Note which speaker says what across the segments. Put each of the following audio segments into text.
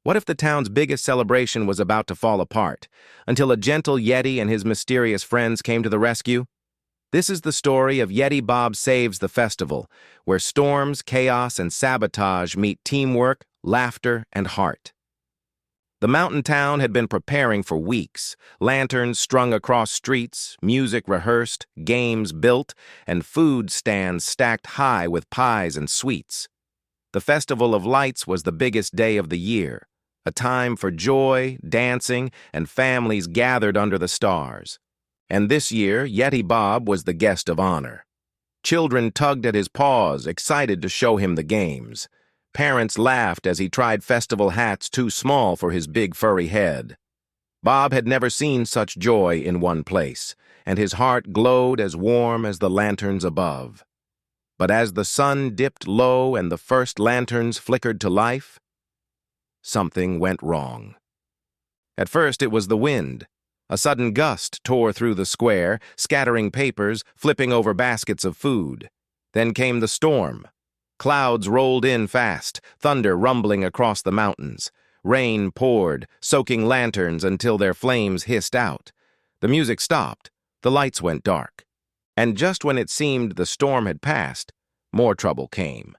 Speaker 1: What if the town's biggest celebration was about to fall apart, until a gentle Yeti and his mysterious friends came to the rescue? This is the story of Yeti Bob Saves the Festival, where storms, chaos, and sabotage meet teamwork, laughter, and heart. The mountain town had been preparing for weeks, lanterns strung across streets, music rehearsed, games built, and food stands stacked high with pies and sweets. The Festival of Lights was the biggest day of the year, a time for joy, dancing, and families gathered under the stars. And this year, Yeti Bob was the guest of honor. Children tugged at his paws, excited to show him the games. Parents laughed as he tried festival hats too small for his big furry head. Bob had never seen such joy in one place, and his heart glowed as warm as the lanterns above. But as the sun dipped low and the first lanterns flickered to life, something went wrong. At first it was the wind. A sudden gust tore through the square, scattering papers, flipping over baskets of food. Then came the storm. Clouds rolled in fast, thunder rumbling across the mountains. Rain poured, soaking lanterns until their flames hissed out. The music stopped. The lights went dark. And just when it seemed the storm had passed, more trouble came.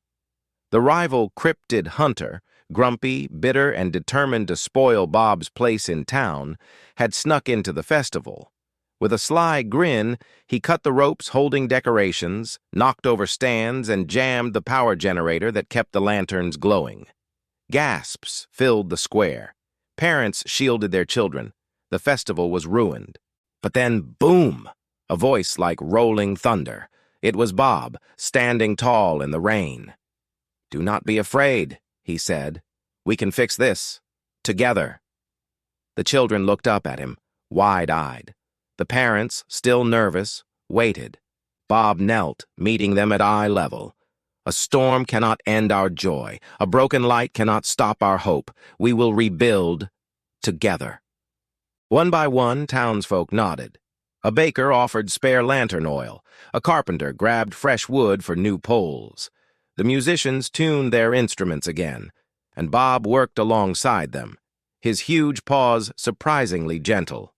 Speaker 1: The rival cryptid hunter, grumpy, bitter, and determined to spoil Bob's place in town, had snuck into the festival. With a sly grin, he cut the ropes holding decorations, knocked over stands, and jammed the power generator that kept the lanterns glowing. Gasps filled the square. Parents shielded their children. The festival was ruined. But then, boom! A voice like rolling thunder. It was Bob, standing tall in the rain. "Do not be afraid," he said. "We can fix this. Together." The children looked up at him, wide-eyed. The parents, still nervous, waited. Bob knelt, meeting them at eye level. "A storm cannot end our joy. A broken light cannot stop our hope. We will rebuild together." One by one, townsfolk nodded. A baker offered spare lantern oil. A carpenter grabbed fresh wood for new poles. The musicians tuned their instruments again, and Bob worked alongside them, his huge paws surprisingly gentle.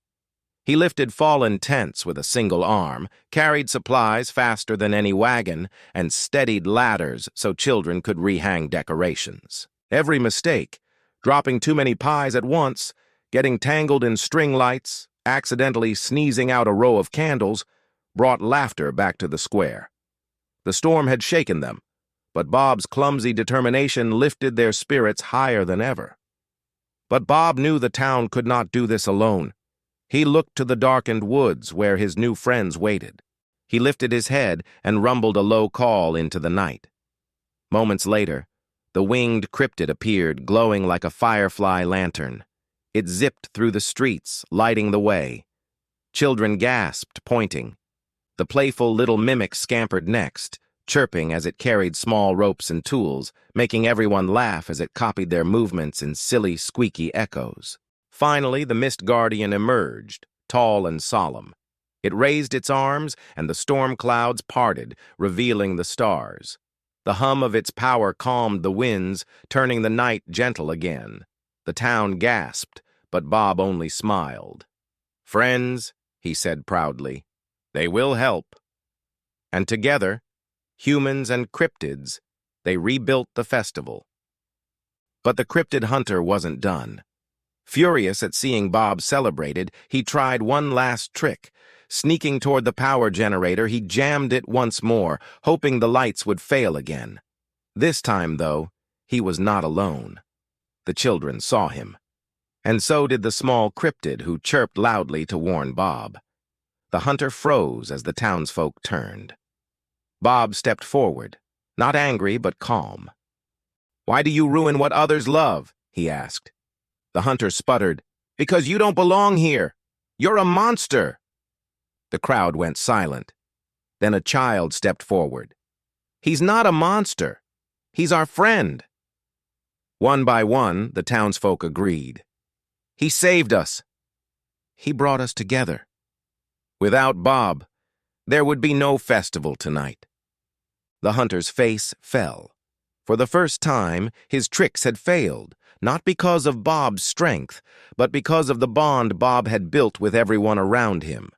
Speaker 1: He lifted fallen tents with a single arm, carried supplies faster than any wagon, and steadied ladders so children could rehang decorations. Every mistake, dropping too many pies at once, getting tangled in string lights, accidentally sneezing out a row of candles, brought laughter back to the square. The storm had shaken them, but Bob's clumsy determination lifted their spirits higher than ever. But Bob knew the town could not do this alone. He looked to the darkened woods where his new friends waited. He lifted his head and rumbled a low call into the night. Moments later, the winged cryptid appeared, glowing like a firefly lantern. It zipped through the streets, lighting the way. Children gasped, pointing. The playful little mimic scampered next, chirping as it carried small ropes and tools, making everyone laugh as it copied their movements in silly, squeaky echoes. Finally, the Mist Guardian emerged, tall and solemn. It raised its arms, and the storm clouds parted, revealing the stars. The hum of its power calmed the winds, turning the night gentle again. The town gasped, but Bob only smiled. "Friends," he said proudly, "they will help." And together, humans and cryptids, they rebuilt the festival. But the cryptid hunter wasn't done. Furious at seeing Bob celebrated, he tried one last trick. Sneaking toward the power generator, he jammed it once more, hoping the lights would fail again. This time, though, he was not alone. The children saw him. And so did the small cryptid who chirped loudly to warn Bob. The hunter froze as the townsfolk turned. Bob stepped forward, not angry but calm. "Why do you ruin what others love?" he asked. The hunter sputtered, "Because you don't belong here. You're a monster." The crowd went silent. Then a child stepped forward. "He's not a monster. He's our friend." One by one, the townsfolk agreed. "He saved us. He brought us together." Without Bob, there would be no festival tonight. The hunter's face fell. For the first time, his tricks had failed. not because of Bob's strength, but because of the bond Bob had built with everyone around him.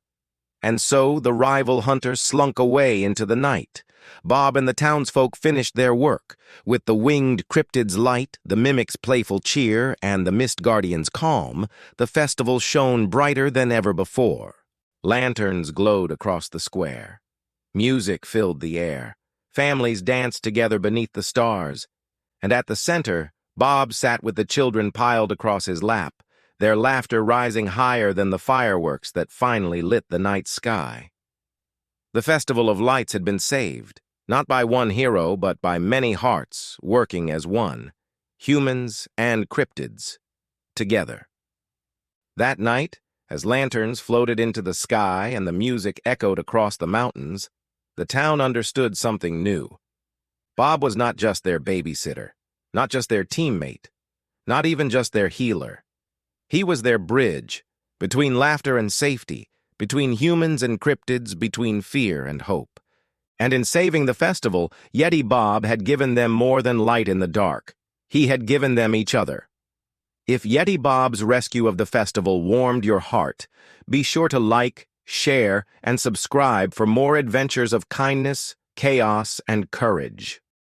Speaker 1: And so the rival hunter slunk away into the night. Bob and the townsfolk finished their work. With the winged cryptid's light, the mimic's playful cheer, and the mist guardian's calm, the festival shone brighter than ever before. Lanterns glowed across the square. Music filled the air. Families danced together beneath the stars. And at the center, Bob sat with the children piled across his lap, their laughter rising higher than the fireworks that finally lit the night sky. The Festival of Lights had been saved, not by one hero, but by many hearts working as one, humans and cryptids, together. That night, as lanterns floated into the sky and the music echoed across the mountains, the town understood something new. Bob was not just their babysitter, not just their teammate, not even just their healer. He was their bridge, between laughter and safety, between humans and cryptids, between fear and hope. And in saving the festival, Yeti Bob had given them more than light in the dark. He had given them each other. If Yeti Bob's rescue of the festival warmed your heart, be sure to like, share, and subscribe for more adventures of kindness, chaos, and courage.